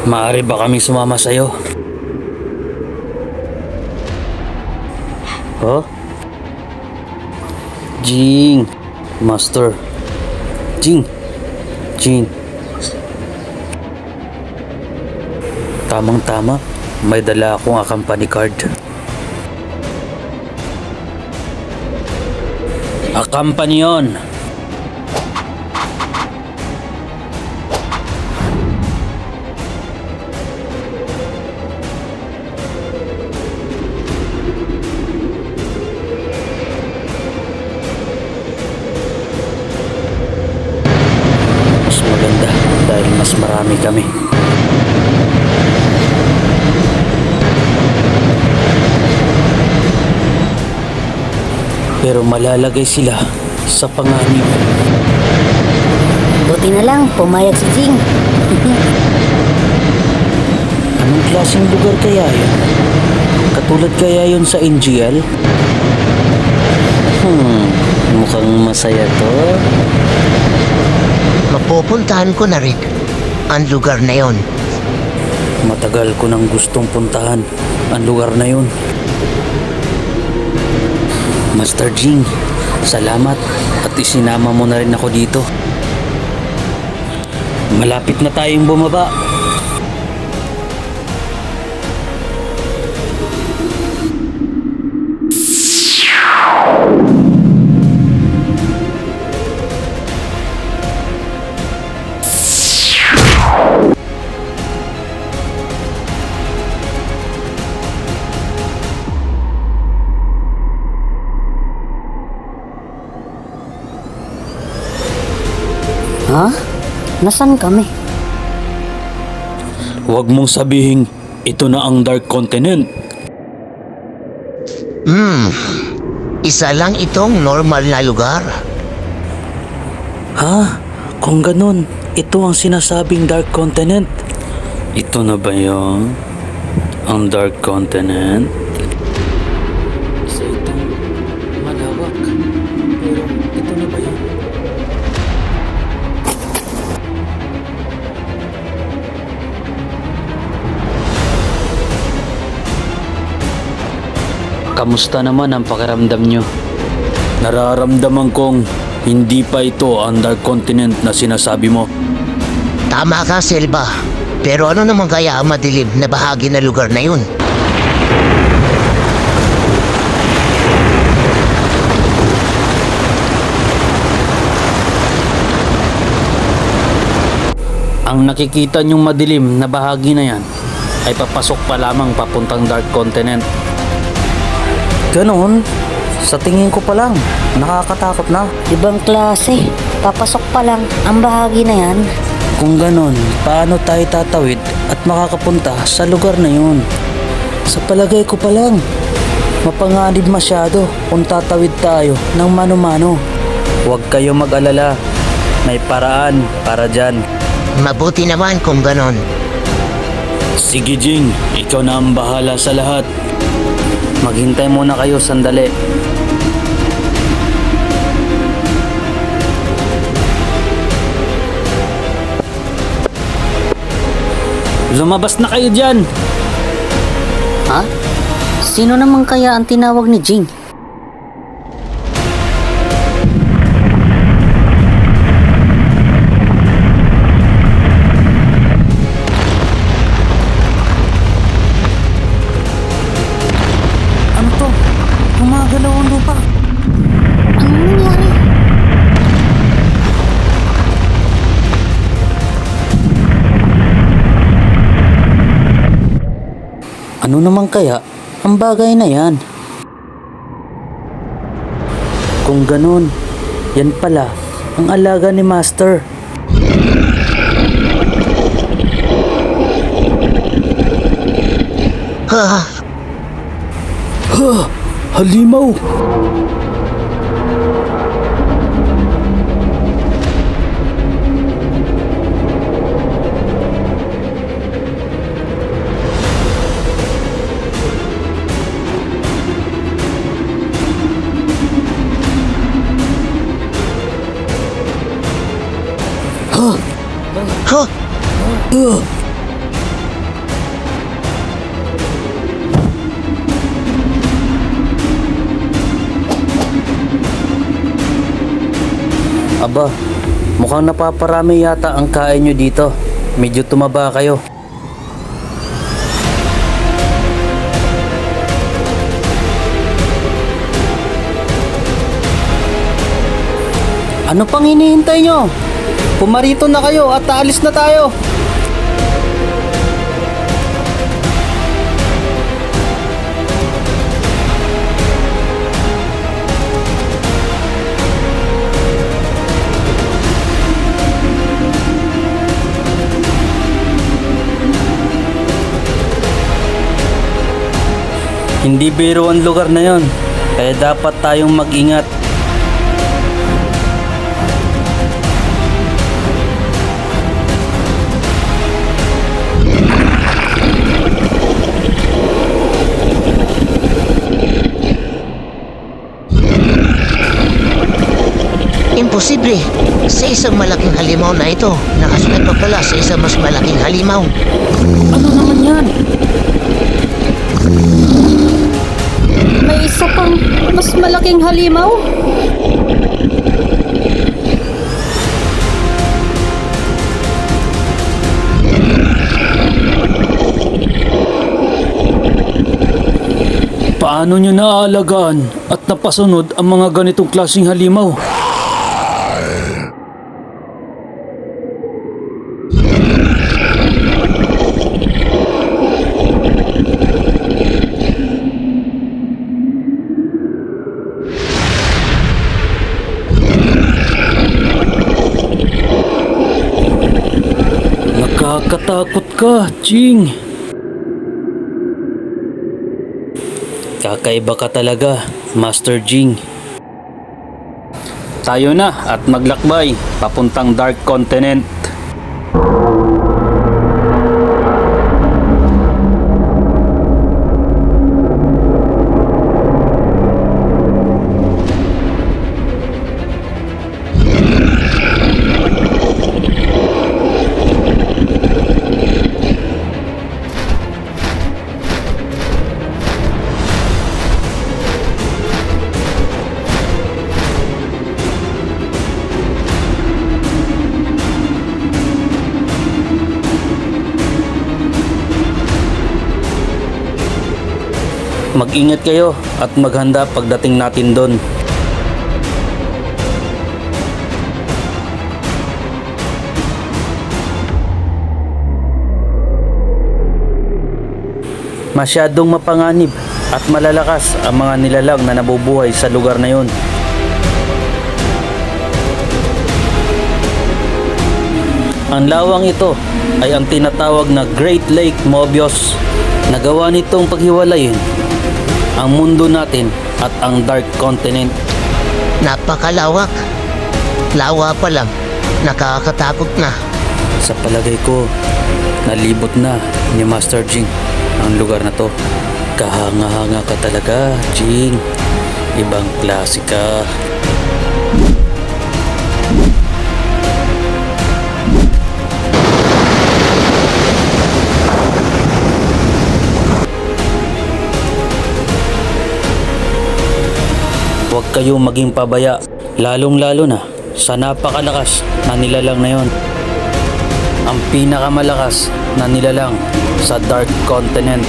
Maaari ba kaming sumama sa'yo? Oh? Jing! Master! Jing! Jing! Tamang-tama, may dala akong company card. Company yun! Mas maganda dahil mas marami kami. Pero malalagay sila sa panganib. Buti na lang, pumayag si Jing. Anong klaseng lugar kaya yun? Katulad kaya yun sa NGL? Mukhang masaya to. Mapupuntahan ko na rin ang lugar na yon. Matagal ko nang gustong puntahan ang lugar na yun. Master Jing, salamat at isinama mo na rin ako dito. Malapit na tayong bumaba. Ha? Nasaan kami? Huwag mong sabihin ito na ang Dark Continent. Isa lang itong normal na lugar. Ha? Kung ganun, ito ang sinasabing Dark Continent. Ito na ba yun? Ang Dark Continent? Isa itong malawak. Pero ito na ba yun? Kamusta naman ang pakiramdam nyo? Nararamdaman kong hindi pa ito ang Dark Continent na sinasabi mo. Tama ka, Selva. Pero ano naman kaya ang madilim na bahagi na lugar na yun? Ang nakikita nyong madilim na bahagi na yan ay papasok pa lamang papuntang Dark Continent. Ganon? Sa tingin ko pa lang, nakakatakot na. Ibang klase. Papasok pa lang ang bahagi na yan. Kung ganon, paano tayo tatawid at makakapunta sa lugar na yun? Sa palagay ko pa lang, mapanganib masyado kung tatawid tayo ng mano-mano. Huwag kayo mag-alala, may paraan para dyan. Mabuti naman kung ganon. Sige Jing, ikaw na ang bahala sa lahat. Maghintay muna kayo sandali. Lumabas na kayo dyan! Ha? Sino naman kaya ang tinawag ni Jing? Ano to? Gumagalaw ang lupa. Anong nangyari? Ano naman kaya ang bagay na yan? Kung ganun, yan pala ang alaga ni Master. Ha? Halimaw! Ha? Aba, mukhang napaparami yata ang kain nyo dito. Medyo tumaba kayo. Ano pang hinihintay nyo? Pumarito na kayo at aalis na tayo. Hindi biro ang lugar na yon, kaya dapat tayong mag-ingat. Imposible. Sa isang malaking halimaw na ito, nakasunod pa pala sa isang mas malaking halimaw. Ano naman yan? May isa pang mas malaking halimaw. Paano nyo naaalagaan at napasunod ang mga ganitong klaseng halimaw? Nakakatakot ka, Ching. Kakaiba ka talaga, Master Jing. Tayo na at maglakbay papuntang Dark Continent. Mag-ingat kayo at maghanda pagdating natin doon. Masyadong mapanganib at malalakas ang mga nilalang na nabubuhay sa lugar na yun. Ang lawang ito ay ang tinatawag na Great Lake Mobius. Nagawa nitong paghiwalayin ang mundo natin at ang Dark Continent. Napakalawak. Lawa pa lang. Nakakatakot na. Sa palagay ko, nalibot na ni Master Jing ang lugar na to. Kahanga-hanga ka talaga, Jing. Ibang klase ka. Huwag kayong maging pabaya, lalong-lalo na sa napakalakas na nilalang na yon. Ang pinakamalakas na nilalang sa Dark Continent.